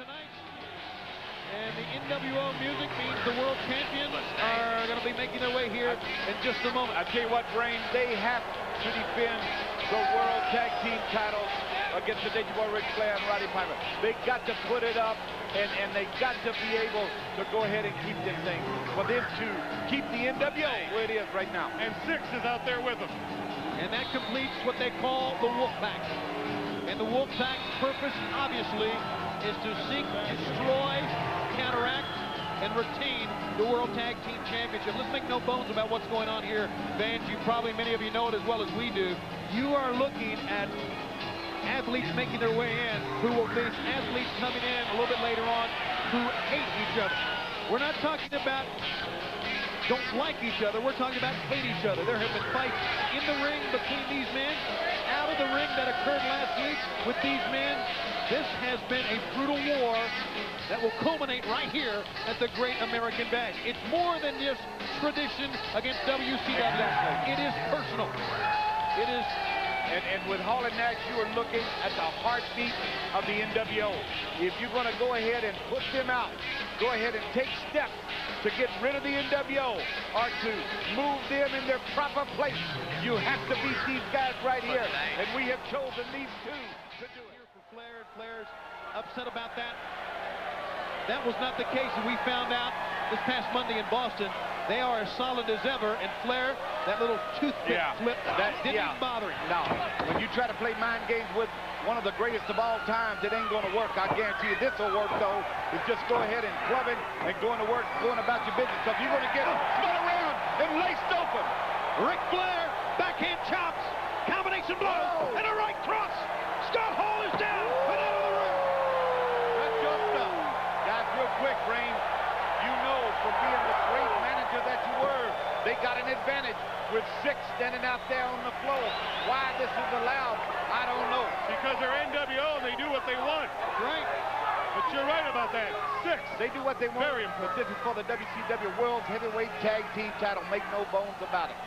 tonight. And the NWO music means the world champions are going to be making their way here in just a moment. I tell you what, Brain, they have to defend the World Tag Team titles against the Nature Boy Ric Flair and Roddy Piper. They got to put it up, and they got to be able to go ahead and keep this thing. For them to keep the NWO where it is right now. And Six is out there with them. And that completes what they call the Wolfpack. And the Wolfpack's purpose, obviously, is to seek, destroy, counteract, and retain the World Tag Team Championship. Let's make no bones about what's going on here, fans. Many of you know it as well as we do. You are looking at athletes making their way in who will face athletes coming in a little bit later on who hate each other. We're not talking about don't like each other. We're talking about hate each other. There have been fights in the ring between these men, out of the ring that occurred last week with these men. This has been a brutal war that will culminate right here at the Great American Bash. It's more than just tradition against WCW. Exactly. It is personal. It is. And with Hall and Nash, you are looking at the heartbeat of the NWO. If you're going to go ahead and put them out, go ahead and take steps to get rid of the NWO or to move them in their proper place, you have to beat these guys right here. And we have chosen these two to do it. For Flair, Flair's upset about that. That was not the case, and we found out this past Monday in Boston. They are as solid as ever, and Flair, that little toothpick flip, that didn't even bother him. No, when you try to play mind games with one of the greatest of all times, it ain't going to work. I guarantee you this will work, though. Is just go ahead and club it and going to work, going about your business, because you're going to get spun around and laced open. Ric Flair, backhand chops, combination blows, and a right cross. Scott Hall is down and out of the ring. That's your stuff. Guys, real quick, Brain, you know from being the great manager that you were, they got an advantage with Six standing out there on the floor. Why this is allowed, I don't know. Because they're NWO and they do what they want. Right. But you're right about that. Six. They do what they want. Very important. But this is for the WCW World Heavyweight Tag Team title. Make no bones about it.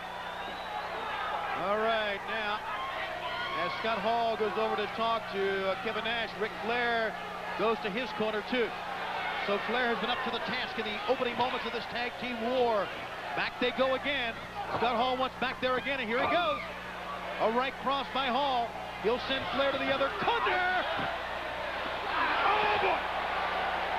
All right, now, as Scott Hall goes over to talk to Kevin Nash, Ric Flair goes to his corner, too. So Flair has been up to the task in the opening moments of this tag team war. Back they go again. Scott Hall wants back there again, and here he goes. A right cross by Hall. He'll send Flair to the other corner. Oh, boy.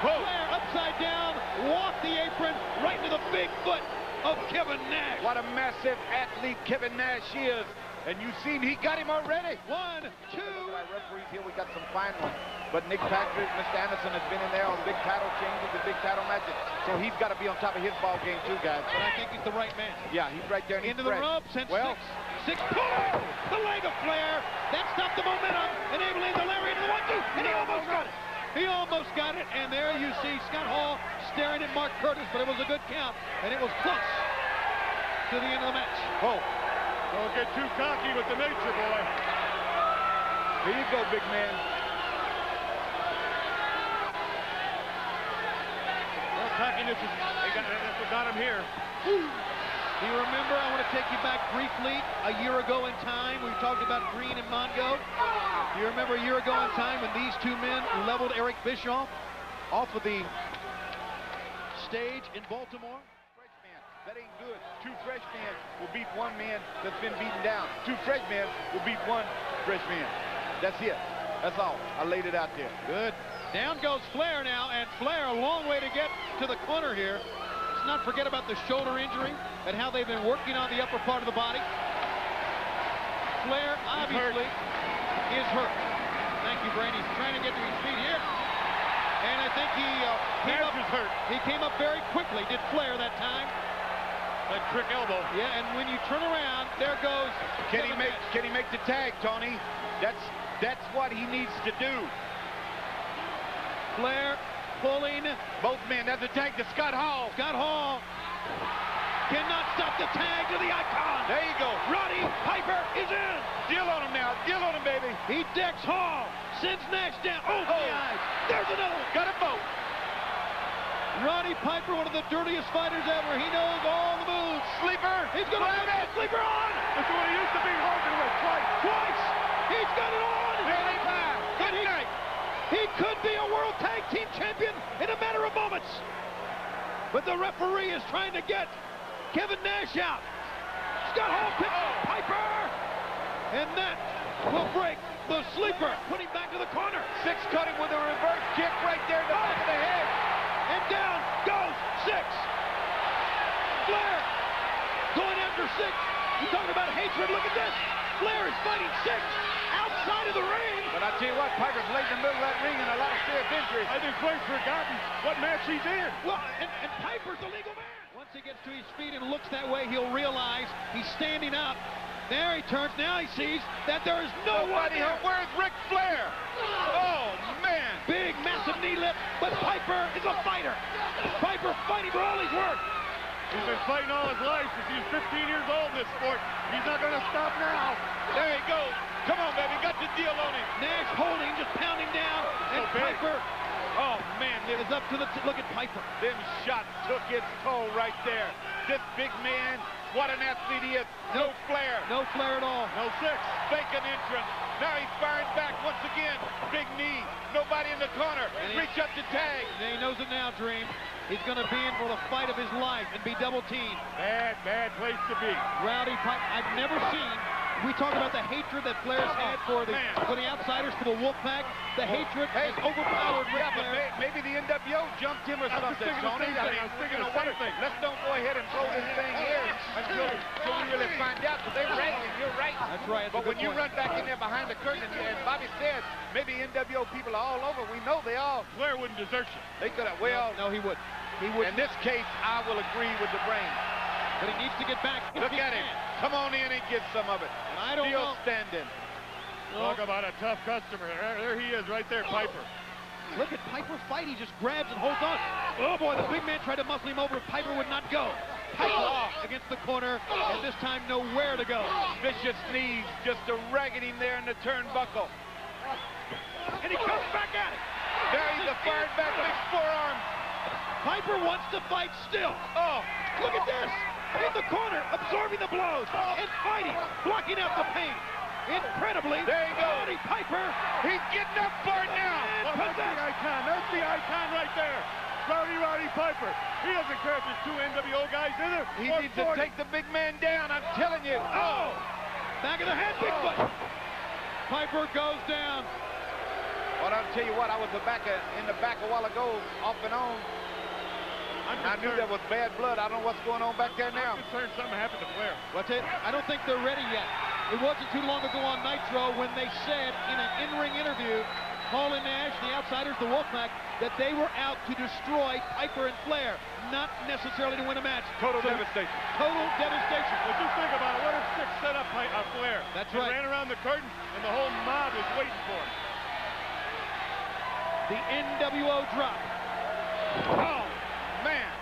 Whoa. Flair upside down, walk the apron right into the big foot of Kevin Nash. What a massive athlete Kevin Nash is. And you've seen he got him already. 1, 2. Referees here, we got some fine ones. But Nick Patrick, Mr. Anderson has been in there on big title changes and big title matches. So he's got to be on top of his ball game too, guys. But I think he's the right man. Yeah, he's right there. Into the ropes and Six. Pull! The leg of Flair. That stopped the momentum, enabling the lariat to the 1-2. And he almost got it. He almost got it. And there you see Scott Hall staring at Mark Curtis, but it was a good count. And it was close to the end of the match. Oh. Don't get too cocky with the Nature Boy. Here you go, big man. Well, cockiness is, that's what got him here. Do you remember, I want to take you back briefly, a year ago in time, we talked about Green and Mongo. Do you remember a year ago in time when these two men leveled Eric Bischoff off of the stage in Baltimore? That ain't good. Two fresh men will beat one man that's been beaten down. Two fresh men will beat one fresh man. That's it. That's all. I laid it out there. Good. Down goes Flair now, and Flair a long way to get to the corner here. Let's not forget about the shoulder injury and how they've been working on the upper part of the body. Flair obviously is hurt. Thank you, Brady. He's trying to get to his feet here. And I think he came up very quickly, did Flair that time. That trick elbow. Yeah, and when you turn around, there goes. Can he make the tag, Tony? That's what he needs to do. Flair pulling. Both men. That's a tag to Scott Hall. Scott Hall cannot stop the tag to the Icon. There you go. Roddy Piper is in. Deal on him now. Deal on him, baby. He decks Hall. Sends Nash down. Oh, the eyes. There's another one. Got a vote. Roddy Piper, one of the dirtiest fighters ever. He knows all the moves. Sleeper. He's going to have it. Sleeper on. That's what he used to be Hogan with. Twice. He's got it on. Really fine. Good night. He could be a world World Tag Team Champion in a matter of moments. But the referee is trying to get Kevin Nash out. Scott Hall picks up Piper. And that will break the sleeper. Put him back to the corner. Six cutting with a reverse kick right there in the back of the head. And down goes Six. Flair going after Six. You talking about hatred? Look at this. Flair is fighting Six outside of the ring. But I tell you what, Piper's laid in the middle of that ring and a lot of serious injuries. I think Flair's forgotten what match he did. Well, and Piper's a legal man. Once he gets to his feet and looks that way, he'll realize he's standing up. There he turns. Now he sees that there is nobody here. Where's Ric Flair? Oh, man. Big, massive knee lift, but Piper is a fighter. Piper fighting for all he's worth. He's been fighting all his life since he was 15 years old in this sport. He's not going to stop now. There he goes. Come on, baby. Got the deal on him. Nash holding, just pounding down. And Piper, oh, man, is up to the... Look at Piper. Them shots took its toll right there. This big man, what an athlete he is. No Flair. No Flair at all. No Six. Fake an entrance. Now he's firing back once again. Big knee. Nobody in the corner. Reach up to tag. And he knows it now, Dream. He's going to be in for the fight of his life and be double teamed. Bad place to be. Rowdy Piper. I've never seen... We talk about the hatred that Flair's had for the outsiders, for the Wolfpack. The hatred has overpowered Ric Flair. But maybe the NWO jumped him or something, Tony. Let's don't go ahead and throw this thing here until we really find out. Because they're ragging. You're right. That's right. But when you run back in there behind the curtain, and Bobby said maybe NWO people are all over. We know they are. Flair wouldn't desert you. They could have. Well, no, he wouldn't. He would. In this case, I will agree with the brain. But he needs to get back. Look at him. Come on in and get some of it. And I don't know. Standing. Talk about a tough customer. There he is right there, Piper. Look at Piper fight. He just grabs and holds on. Oh, boy, the big man tried to muscle him over. Piper would not go. Piper against the corner, and this time nowhere to go. Vicious knees just a ragging him there in the turnbuckle. And he comes back at it. There he's a fired back big forearm. Piper wants to fight still. Oh, look at this. In the corner, absorbing the blows and fighting, blocking out the pain. Incredibly, there you go. Roddy Piper. He's getting up for it now. Well, that's the icon. That's the icon right there. Roddy Piper. He doesn't care if there's two NWO guys in there. He needs to take the big man down, I'm telling you. Oh, back of the head, Bigfoot. Piper goes down. Well, I'll tell you what, I was in the back a while ago, off and on. I knew there was bad blood. I don't know what's going on back there now. I'm concerned something happened to Flair. What's it? I don't think they're ready yet. It wasn't too long ago on Nitro when they said in an in-ring interview, Hall and Nash, the outsiders, the Wolfpack, that they were out to destroy Piper and Flair, not necessarily to win a match. Total devastation. Total devastation. Well, just think about it. What if Six set up Flair? That's he right. Ran around the curtain, and the whole mob was waiting for him. The NWO drop. Oh, man.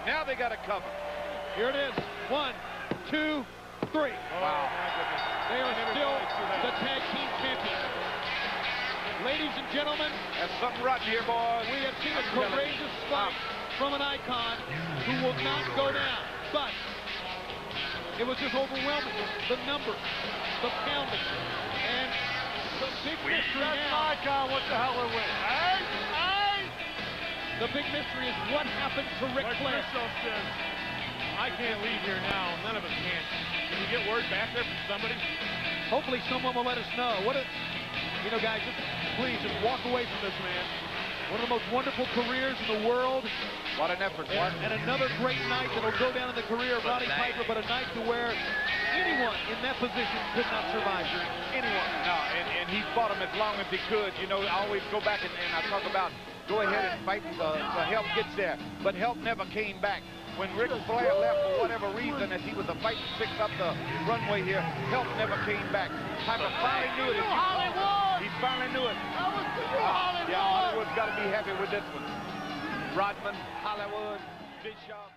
Now they got a cover. Here it is. 1, 2, 3. Oh, wow. My goodness. They are still the tag team champions. Ladies and gentlemen, there's something rotten here, boys. We have seen a courageous fight from an icon who will not go down. But it was just overwhelming. The numbers, the pounding, and the big mystery now. That's my icon. What the hell are we? The big mystery is what happened to Ric Flair. Says, I can't leave here now. None of us can. Can you get word back there from somebody? Hopefully someone will let us know. You know, guys, please just walk away from this man. One of the most wonderful careers in the world. What an effort. And another great night that'll go down in the career of Roddy Piper, but a night to where anyone in that position could not survive. Anyone. No, and he fought him as long as he could. You know, I always go back and I talk about go ahead and fight until help gets there. But help never came back. When Ric Flair left for whatever reason, as he was a fight to fix up the runway here, help never came back. Piper finally knew it. He finally knew it. Yeah, Hollywood's got to be happy with this one. Rodman, Hollywood, Bischoff.